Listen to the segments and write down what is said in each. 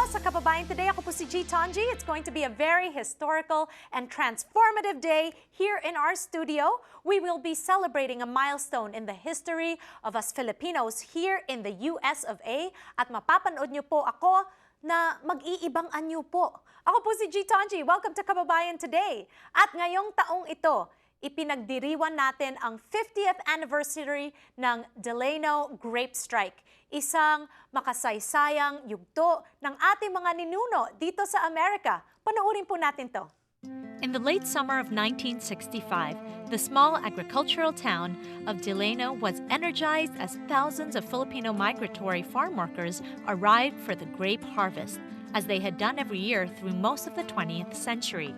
sa Kababayan Today. Ako po si G. Tonji. It's going to be a very historical and transformative day here in our studio. We will be celebrating a milestone in the history of us Filipinos here in the US of A. At mapapanood niyo po ako na mag-iibang anyo po. Ako po si G. Tonji. Welcome to Kababayan Today. At ngayong taong ito, ipinagdiriwan natin ang 50th anniversary ng Delano Grape Strike. Isang makasaysayang yugto ng ating mga ninuno dito sa Amerika. Panoorin po natin to. In the late summer of 1965, the small agricultural town of Delano was energized as thousands of Filipino migratory farm workers arrived for the grape harvest, as they had done every year through most of the 20th century.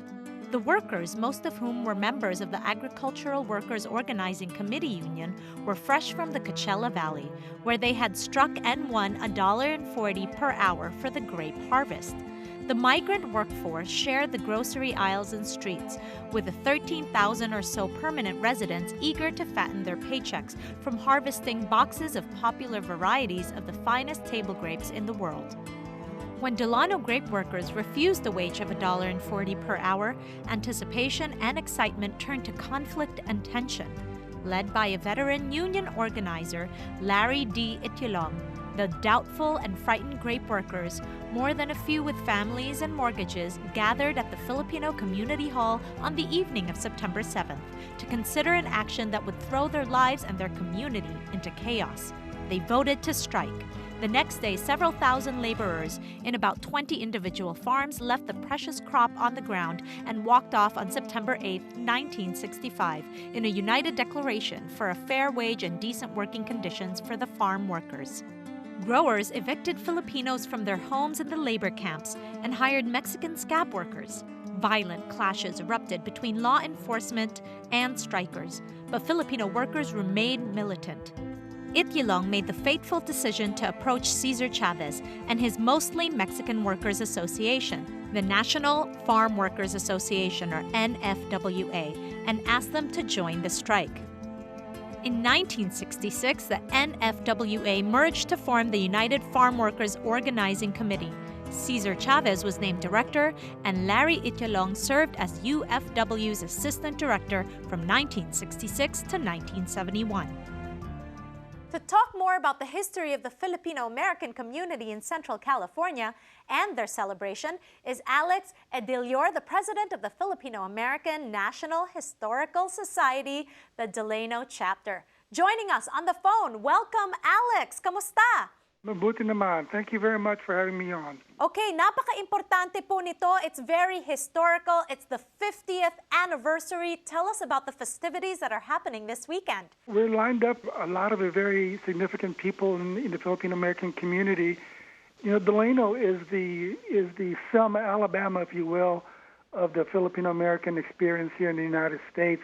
The workers, most of whom were members of the Agricultural Workers Organizing Committee Union, were fresh from the Coachella Valley, where they had struck and won $1.40 per hour for the grape harvest. The migrant workforce shared the grocery aisles and streets, with the 13,000 or so permanent residents eager to fatten their paychecks from harvesting boxes of popular varieties of the finest table grapes in the world. When Delano grape workers refused the wage of $1.40 per hour, anticipation and excitement turned to conflict and tension. Led by a veteran union organizer, Larry D. Edillor, the doubtful and frightened grape workers, more than a few with families and mortgages, gathered at the Filipino Community Hall on the evening of September 7th to consider an action that would throw their lives and their community into chaos. They voted to strike. The next day, several thousand laborers in about 20 individual farms left the precious crop on the ground and walked off on September 8, 1965, in a united declaration for a fair wage and decent working conditions for the farm workers. Growers evicted Filipinos from their homes in the labor camps and hired Mexican scab workers. Violent clashes erupted between law enforcement and strikers, but Filipino workers remained militant. Edillor made the fateful decision to approach Cesar Chavez and his mostly Mexican Workers Association, the National Farm Workers Association, or NFWA, and asked them to join the strike. In 1966, the NFWA merged to form the United Farm Workers Organizing Committee. Cesar Chavez was named director, and Larry Edillor served as UFW's assistant director from 1966 to 1971. To talk more about the history of the Filipino-American community in Central California and their celebration is Alex Edillor, the president of the Filipino-American National Historical Society, the Delano Chapter. Joining us on the phone, welcome Alex! Kamusta? Mabuti naman. Thank you very much for having me on. Okay, napaka-importante po nito. It's very historical. It's the 50th anniversary. Tell us about the festivities that are happening this weekend. We're lined up a lot of very significant people in the Filipino-American community. You know, Delano is the Selma, Alabama, if you will, of the Filipino-American experience here in the United States.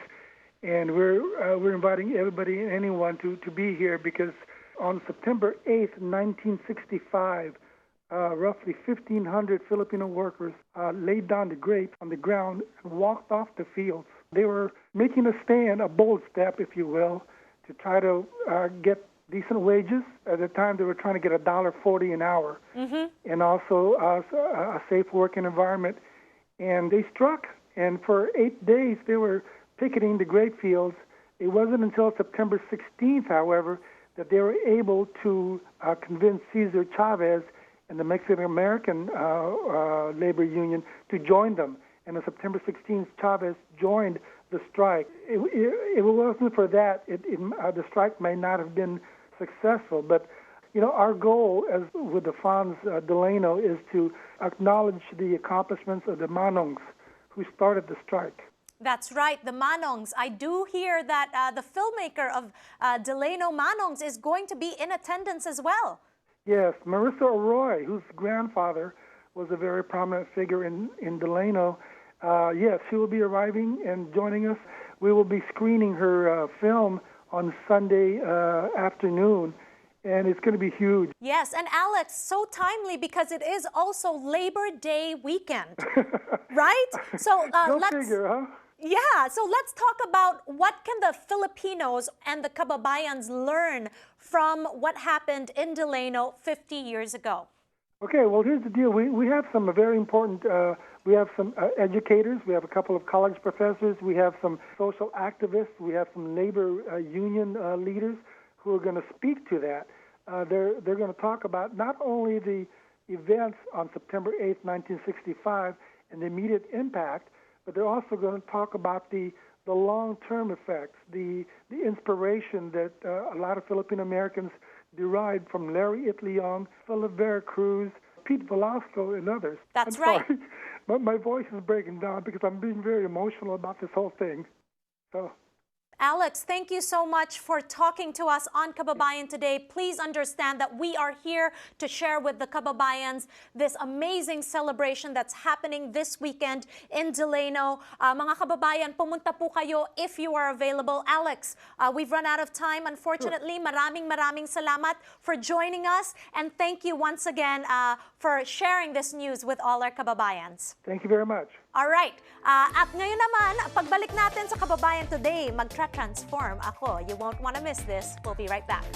And we're inviting everybody and anyone to be here because on September 8th, 1965, roughly 1,500 Filipino workers laid down the grapes on the ground and walked off the fields. They were making a stand, a bold step, if you will, to try to get decent wages. At the time, they were trying to get $1.40 an hour, and also a safe working environment. And they struck, and for 8 days, they were picketing the grape fields. It wasn't until September 16th, however, that they were able to convince Cesar Chavez and the Mexican-American labor union to join them. And on September 16th, Chavez joined the strike. If it wasn't for that, the strike may not have been successful. But, you know, our goal as with the FANHS Delano is to acknowledge the accomplishments of the manongs who started the strike. That's right, the manongs. I do hear that the filmmaker of Delano Manongs is going to be in attendance as well. Yes, Marissa Arroy, whose grandfather was a very prominent figure in Delano. Yes, she will be arriving and joining us. We will be screening her film on Sunday afternoon, and it's going to be huge. Yes, and Alex, so timely because it is also Labor Day weekend, right? So let's figure, huh? Yeah, so let's talk about what can the Filipinos and the Kababayans learn from what happened in Delano 50 years ago. Okay, well, here's the deal. We have some very important, we have some educators, we have a couple of college professors, we have some social activists, we have some labor union leaders who are going to speak to that. They're going to talk about not only the events on September 8th, 1965, and the immediate impact, but they're also going to talk about the long-term effects, the inspiration that a lot of Filipino Americans derived from Larry Itliong, Philip Veracruz, Pete Velasco, and others. That's I'm right. Sorry, but my voice is breaking down because I'm being very emotional about this whole thing. So. Alex, thank you so much for talking to us on Kababayan Today. Please understand that we are here to share with the Kababayans this amazing celebration that's happening this weekend in Delano. Mga kababayan, pumunta po kayo if you are available. Alex, we've run out of time, unfortunately. Maraming salamat for joining us. And thank you once again for sharing this news with all our kababayans. Thank you very much. All right. At ngayon naman, pagbalik natin sa Kababayan Today, magtra-transform ako. You won't want to miss this. We'll be right back.